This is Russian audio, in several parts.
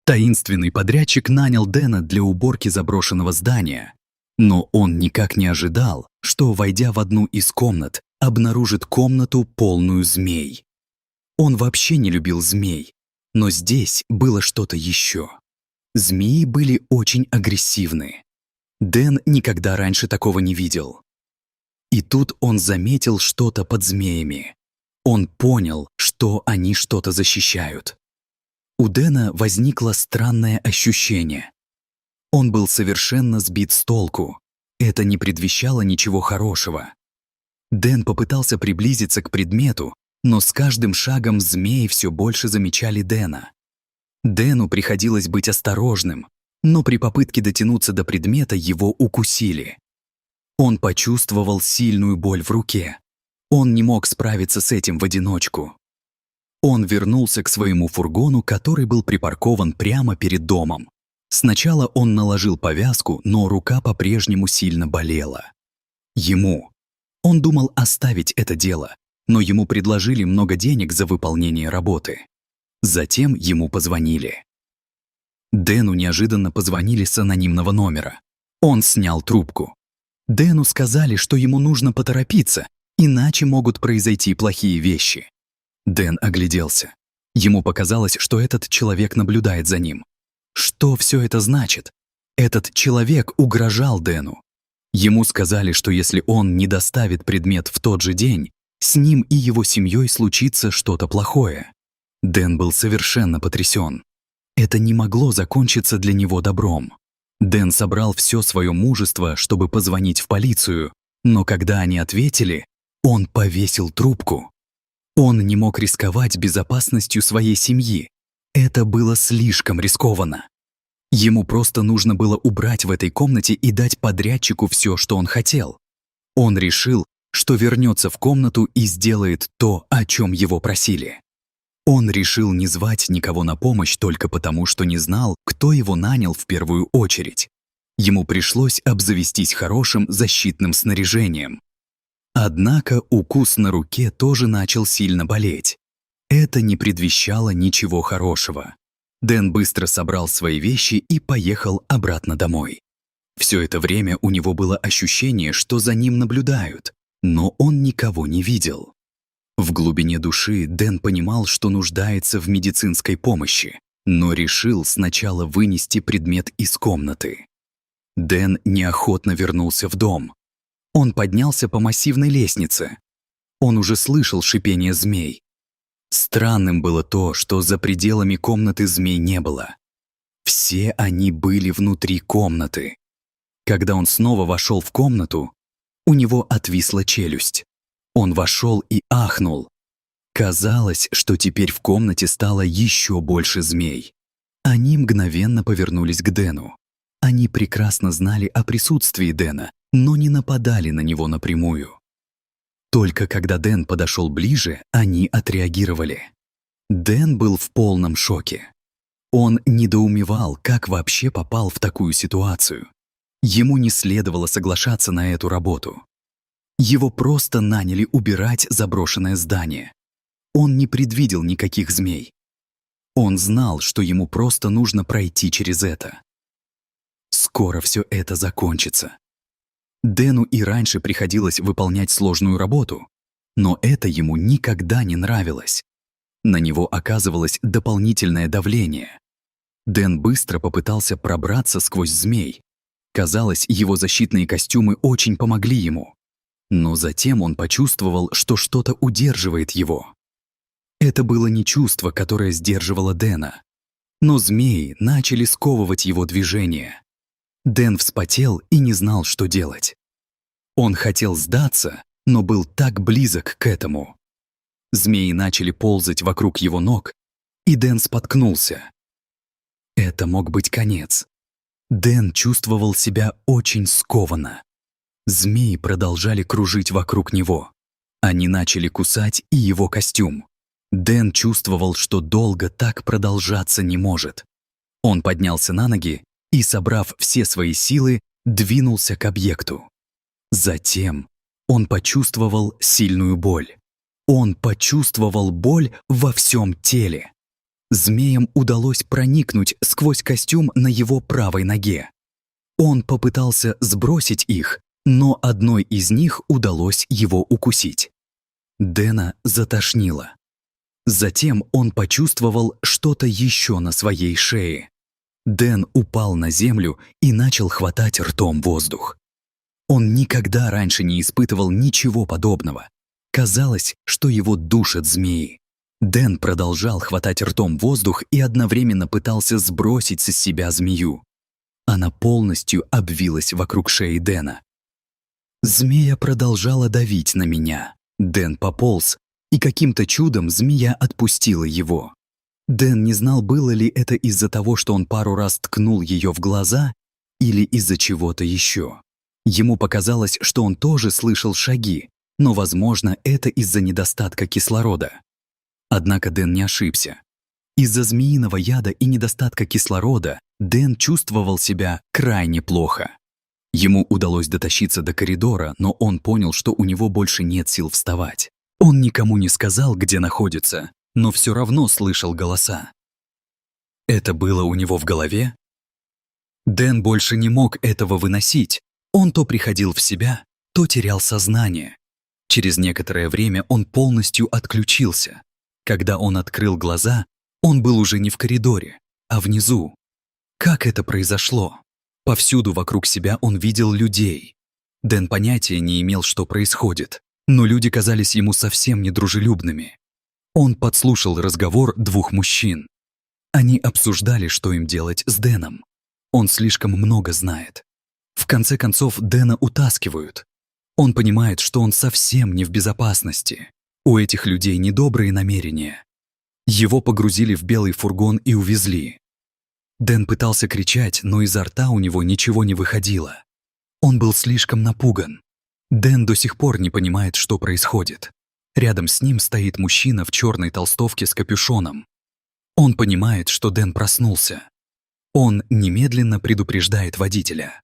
Таинственный подрядчик нанял Дэна для уборки заброшенного здания. Но он никак не ожидал, что, войдя в одну из комнат, обнаружит комнату, полную змей. Он вообще не любил змей, но здесь было что-то еще. Змеи были очень агрессивны. Дэн никогда раньше такого не видел. И тут он заметил что-то под змеями. Он понял, что они что-то защищают. У Дэна возникло странное ощущение. Он был совершенно сбит с толку. Это не предвещало ничего хорошего. Дэн попытался приблизиться к предмету, но с каждым шагом змеи все больше замечали Дэна. Дэну приходилось быть осторожным, но при попытке дотянуться до предмета его укусили. Он почувствовал сильную боль в руке. Он не мог справиться с этим в одиночку. Он вернулся к своему фургону, который был припаркован прямо перед домом. Сначала он наложил повязку, но рука по-прежнему сильно болела. Он думал оставить это дело, но ему предложили много денег за выполнение работы. Затем ему позвонили. Дэну неожиданно позвонили с анонимного номера. Он снял трубку. Дэну сказали, что ему нужно поторопиться, иначе могут произойти плохие вещи. Дэн огляделся. Ему показалось, что этот человек наблюдает за ним. Что все это значит? Этот человек угрожал Дэну. Ему сказали, что если он не доставит предмет в тот же день, с ним и его семьей случится что-то плохое. Дэн был совершенно потрясен. Это не могло закончиться для него добром. Дэн собрал все свое мужество, чтобы позвонить в полицию, но когда они ответили, он повесил трубку. Он не мог рисковать безопасностью своей семьи. Это было слишком рискованно. Ему просто нужно было убрать в этой комнате и дать подрядчику все, что он хотел. Он решил, что вернется в комнату и сделает то, о чем его просили. Он решил не звать никого на помощь только потому, что не знал, кто его нанял в первую очередь. Ему пришлось обзавестись хорошим защитным снаряжением. Однако укус на руке тоже начал сильно болеть. Это не предвещало ничего хорошего. Дэн быстро собрал свои вещи и поехал обратно домой. Все это время у него было ощущение, что за ним наблюдают, но он никого не видел. В глубине души Дэн понимал, что нуждается в медицинской помощи, но решил сначала вынести предмет из комнаты. Дэн неохотно вернулся в дом. Он поднялся по массивной лестнице. Он уже слышал шипение змей. Странным было то, что за пределами комнаты змей не было. Все они были внутри комнаты. Когда он снова вошел в комнату, у него отвисла челюсть. Он вошел и ахнул. Казалось, что теперь в комнате стало еще больше змей. Они мгновенно повернулись к Дэну. Они прекрасно знали о присутствии Дэна, но не нападали на него напрямую. Только когда Дэн подошел ближе, они отреагировали. Дэн был в полном шоке. Он недоумевал, как вообще попал в такую ситуацию. Ему не следовало соглашаться на эту работу. Его просто наняли убирать заброшенное здание. Он не предвидел никаких змей. Он знал, что ему просто нужно пройти через это. Скоро все это закончится. Дэну и раньше приходилось выполнять сложную работу, но это ему никогда не нравилось. На него оказывалось дополнительное давление. Дэн быстро попытался пробраться сквозь змей. Казалось, его защитные костюмы очень помогли ему. Но затем он почувствовал, что что-то удерживает его. Это было не чувство, которое сдерживало Дэна. Но змеи начали сковывать его движение. Дэн вспотел и не знал, что делать. Он хотел сдаться, но был так близок к этому. Змеи начали ползать вокруг его ног, и Дэн споткнулся. Это мог быть конец. Дэн чувствовал себя очень скованно. Змеи продолжали кружить вокруг него. Они начали кусать и его костюм. Дэн чувствовал, что долго так продолжаться не может. Он поднялся на ноги и, собрав все свои силы, двинулся к объекту. Затем он почувствовал сильную боль. Он почувствовал боль во всем теле. Змеям удалось проникнуть сквозь костюм на его правой ноге. Он попытался сбросить их, но одной из них удалось его укусить. Дэна затошнило. Затем он почувствовал что-то еще на своей шее. Дэн упал на землю и начал хватать ртом воздух. Он никогда раньше не испытывал ничего подобного. Казалось, что его душат змеи. Дэн продолжал хватать ртом воздух и одновременно пытался сбросить с себя змею. Она полностью обвилась вокруг шеи Дэна. Змея продолжала давить на меня. Дэн пополз, и каким-то чудом змея отпустила его. Дэн не знал, было ли это из-за того, что он пару раз ткнул ее в глаза, или из-за чего-то еще. Ему показалось, что он тоже слышал шаги, но, возможно, это из-за недостатка кислорода. Однако Дэн не ошибся. Из-за змеиного яда и недостатка кислорода Дэн чувствовал себя крайне плохо. Ему удалось дотащиться до коридора, но он понял, что у него больше нет сил вставать. Он никому не сказал, где находится, но все равно слышал голоса. Это было у него в голове? Дэн больше не мог этого выносить. Он то приходил в себя, то терял сознание. Через некоторое время он полностью отключился. Когда он открыл глаза, он был уже не в коридоре, а внизу. Как это произошло? Повсюду вокруг себя он видел людей. Дэн понятия не имел, что происходит, но люди казались ему совсем недружелюбными. Он подслушал разговор двух мужчин. Они обсуждали, что им делать с Дэном. Он слишком много знает. В конце концов, Дэна утаскивают. Он понимает, что он совсем не в безопасности. У этих людей недобрые намерения. Его погрузили в белый фургон и увезли. Дэн пытался кричать, но изо рта у него ничего не выходило. Он был слишком напуган. Дэн до сих пор не понимает, что происходит. Рядом с ним стоит мужчина в черной толстовке с капюшоном. Он понимает, что Дэн проснулся. Он немедленно предупреждает водителя.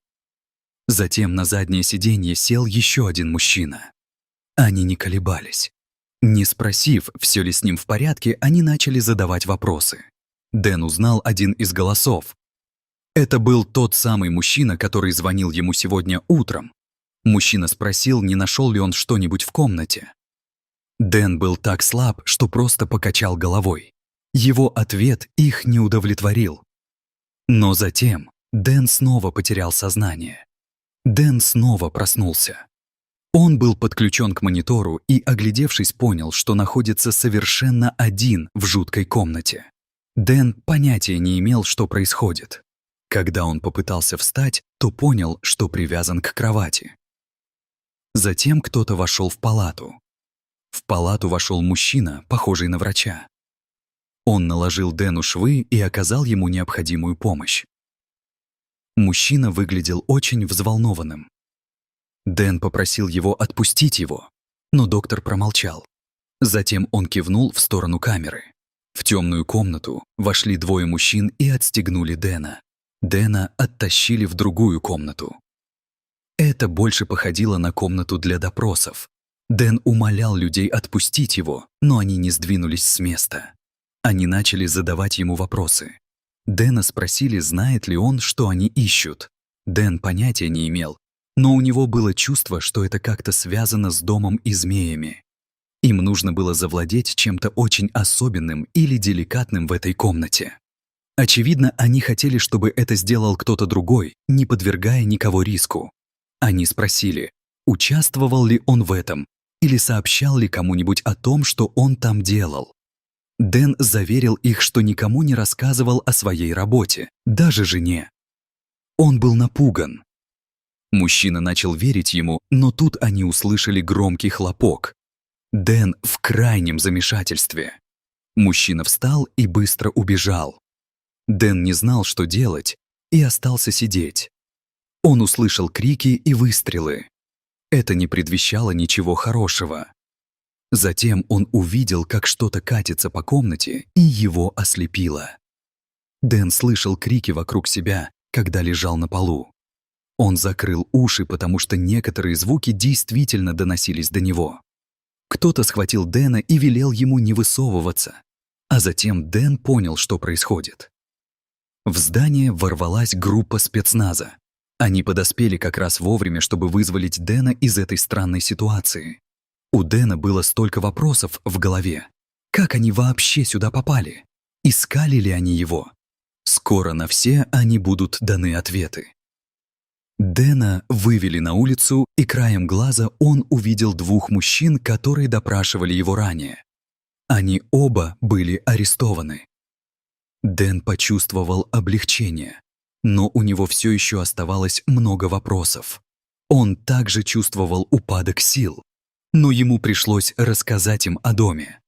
Затем на заднее сиденье сел еще один мужчина. Они не колебались. Не спросив, все ли с ним в порядке, они начали задавать вопросы. Дэн узнал один из голосов. Это был тот самый мужчина, который звонил ему сегодня утром. Мужчина спросил, не нашел ли он что-нибудь в комнате. Дэн был так слаб, что просто покачал головой. Его ответ их не удовлетворил. Но затем Дэн снова потерял сознание. Дэн снова проснулся. Он был подключен к монитору и, оглядевшись, понял, что находится совершенно один в жуткой комнате. Дэн понятия не имел, что происходит. Когда он попытался встать, то понял, что привязан к кровати. Затем кто-то вошел в палату. В палату вошел мужчина, похожий на врача. Он наложил Дэну швы и оказал ему необходимую помощь. Мужчина выглядел очень взволнованным. Дэн попросил его отпустить его, но доктор промолчал. Затем он кивнул в сторону камеры. В темную комнату вошли двое мужчин и отстегнули Дэна. Дэна оттащили в другую комнату. Это больше походило на комнату для допросов. Дэн умолял людей отпустить его, но они не сдвинулись с места. Они начали задавать ему вопросы. Дэна спросили, знает ли он, что они ищут. Дэн понятия не имел, но у него было чувство, что это как-то связано с домом и змеями. Им нужно было завладеть чем-то очень особенным или деликатным в этой комнате. Очевидно, они хотели, чтобы это сделал кто-то другой, не подвергая никого риску. Они спросили, участвовал ли он в этом, или сообщал ли кому-нибудь о том, что он там делал. Дэн заверил их, что никому не рассказывал о своей работе, даже жене. Он был напуган. Мужчина начал верить ему, но тут они услышали громкий хлопок. Дэн в крайнем замешательстве. Мужчина встал и быстро убежал. Дэн не знал, что делать, и остался сидеть. Он услышал крики и выстрелы. Это не предвещало ничего хорошего. Затем он увидел, как что-то катится по комнате, и его ослепило. Дэн слышал крики вокруг себя, когда лежал на полу. Он закрыл уши, потому что некоторые звуки действительно доносились до него. Кто-то схватил Дэна и велел ему не высовываться. А затем Дэн понял, что происходит. В здание ворвалась группа спецназа. Они подоспели как раз вовремя, чтобы вызволить Дэна из этой странной ситуации. У Дэна было столько вопросов в голове. Как они вообще сюда попали? Искали ли они его? Скоро на все они будут даны ответы. Дэна вывели на улицу, и краем глаза он увидел двух мужчин, которые допрашивали его ранее. Они оба были арестованы. Дэн почувствовал облегчение, но у него все еще оставалось много вопросов. Он также чувствовал упадок сил, но ему пришлось рассказать им о доме.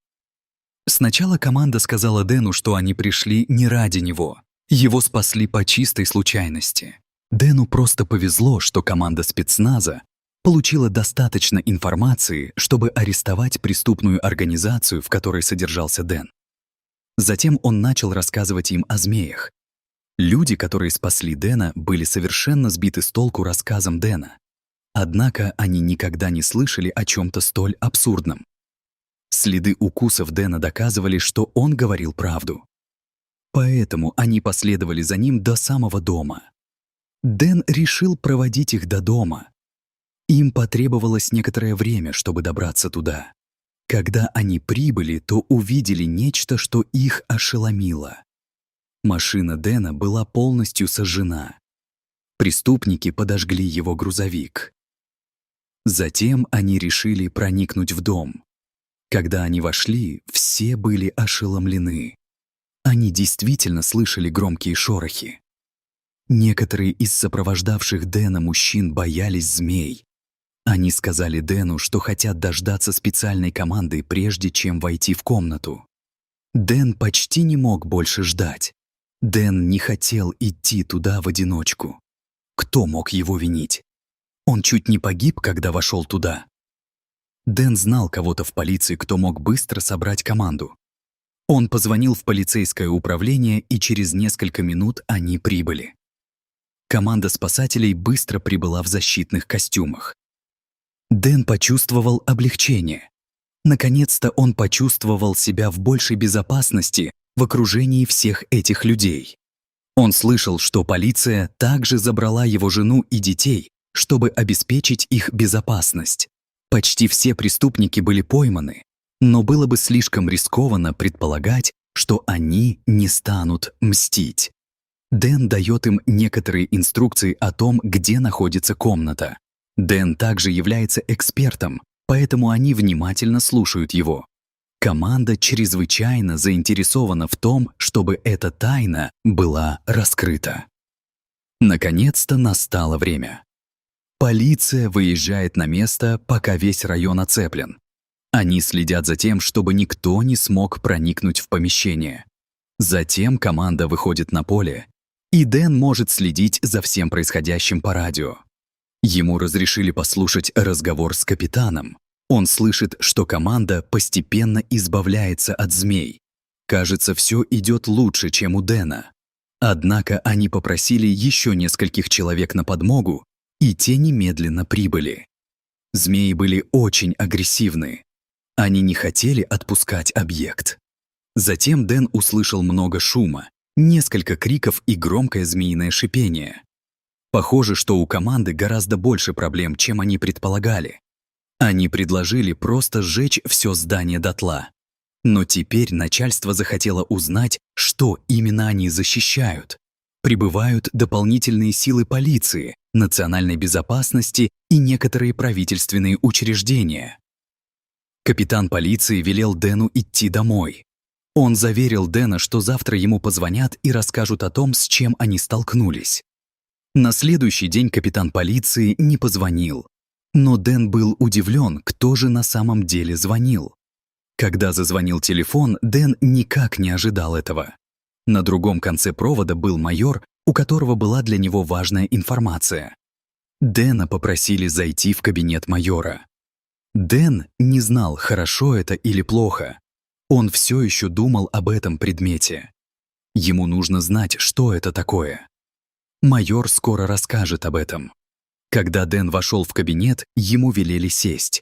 Сначала команда сказала Дэну, что они пришли не ради него. Его спасли по чистой случайности. Дэну просто повезло, что команда спецназа получила достаточно информации, чтобы арестовать преступную организацию, в которой содержался Дэн. Затем он начал рассказывать им о змеях. Люди, которые спасли Дэна, были совершенно сбиты с толку рассказом Дэна. Однако они никогда не слышали о чем-то столь абсурдном. Следы укусов Дэна доказывали, что он говорил правду. Поэтому они последовали за ним до самого дома. Дэн решил проводить их до дома. Им потребовалось некоторое время, чтобы добраться туда. Когда они прибыли, то увидели нечто, что их ошеломило. Машина Дэна была полностью сожжена. Преступники подожгли его грузовик. Затем они решили проникнуть в дом. Когда они вошли, все были ошеломлены. Они действительно слышали громкие шорохи. Некоторые из сопровождавших Дэна мужчин боялись змей. Они сказали Дэну, что хотят дождаться специальной команды, прежде чем войти в комнату. Дэн почти не мог больше ждать. Дэн не хотел идти туда в одиночку. Кто мог его винить? Он чуть не погиб, когда вошел туда. Дэн знал кого-то в полиции, кто мог быстро собрать команду. Он позвонил в полицейское управление, и через несколько минут они прибыли. Команда спасателей быстро прибыла в защитных костюмах. Дэн почувствовал облегчение. Наконец-то он почувствовал себя в большей безопасности в окружении всех этих людей. Он слышал, что полиция также забрала его жену и детей, чтобы обеспечить их безопасность. Почти все преступники были пойманы, но было бы слишком рискованно предполагать, что они не станут мстить. Дэн дает им некоторые инструкции о том, где находится комната. Дэн также является экспертом, поэтому они внимательно слушают его. Команда чрезвычайно заинтересована в том, чтобы эта тайна была раскрыта. Наконец-то настало время. Полиция выезжает на место, пока весь район оцеплен. Они следят за тем, чтобы никто не смог проникнуть в помещение. Затем команда выходит на поле, и Дэн может следить за всем происходящим по радио. Ему разрешили послушать разговор с капитаном. Он слышит, что команда постепенно избавляется от змей. Кажется, все идет лучше, чем у Дэна. Однако они попросили еще нескольких человек на подмогу, и те немедленно прибыли. Змеи были очень агрессивны. Они не хотели отпускать объект. Затем Дэн услышал много шума, несколько криков и громкое змеиное шипение. Похоже, что у команды гораздо больше проблем, чем они предполагали. Они предложили просто сжечь все здание дотла. Но теперь начальство захотело узнать, что именно они защищают. Прибывают дополнительные силы полиции, национальной безопасности и некоторые правительственные учреждения. Капитан полиции велел Дэну идти домой. Он заверил Дэна, что завтра ему позвонят и расскажут о том, с чем они столкнулись. На следующий день капитан полиции не позвонил. Но Дэн был удивлен, кто же на самом деле звонил. Когда зазвонил телефон, Дэн никак не ожидал этого. На другом конце провода был майор, у которого была для него важная информация. Дэна попросили зайти в кабинет майора. Дэн не знал, хорошо это или плохо. Он все еще думал об этом предмете. Ему нужно знать, что это такое. Майор скоро расскажет об этом. Когда Дэн вошел в кабинет, ему велели сесть.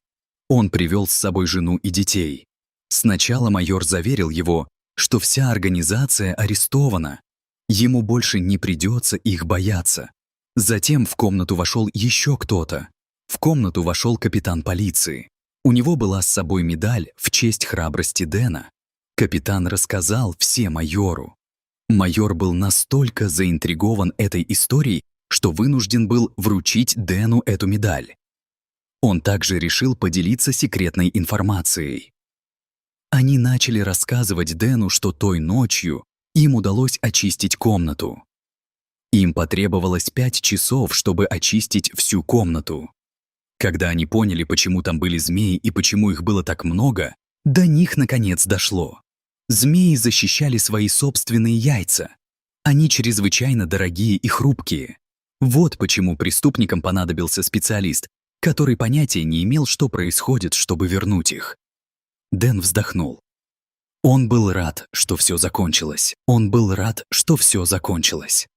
Он привел с собой жену и детей. Сначала майор заверил его, что вся организация арестована. Ему больше не придется их бояться. Затем в комнату вошел еще кто-то. В комнату вошел капитан полиции. У него была с собой медаль в честь храбрости Дэна. Капитан рассказал все майору. Майор был настолько заинтригован этой историей, что вынужден был вручить Дэну эту медаль. Он также решил поделиться секретной информацией. Они начали рассказывать Дэну, что той ночью им удалось очистить комнату. Им потребовалось 5 часов, чтобы очистить всю комнату. Когда они поняли, почему там были змеи и почему их было так много, до них наконец дошло. Змеи защищали свои собственные яйца. Они чрезвычайно дорогие и хрупкие. Вот почему преступникам понадобился специалист, который понятия не имел, что происходит, чтобы вернуть их. Дэн вздохнул. Он был рад, что все закончилось. Он был рад, что все закончилось.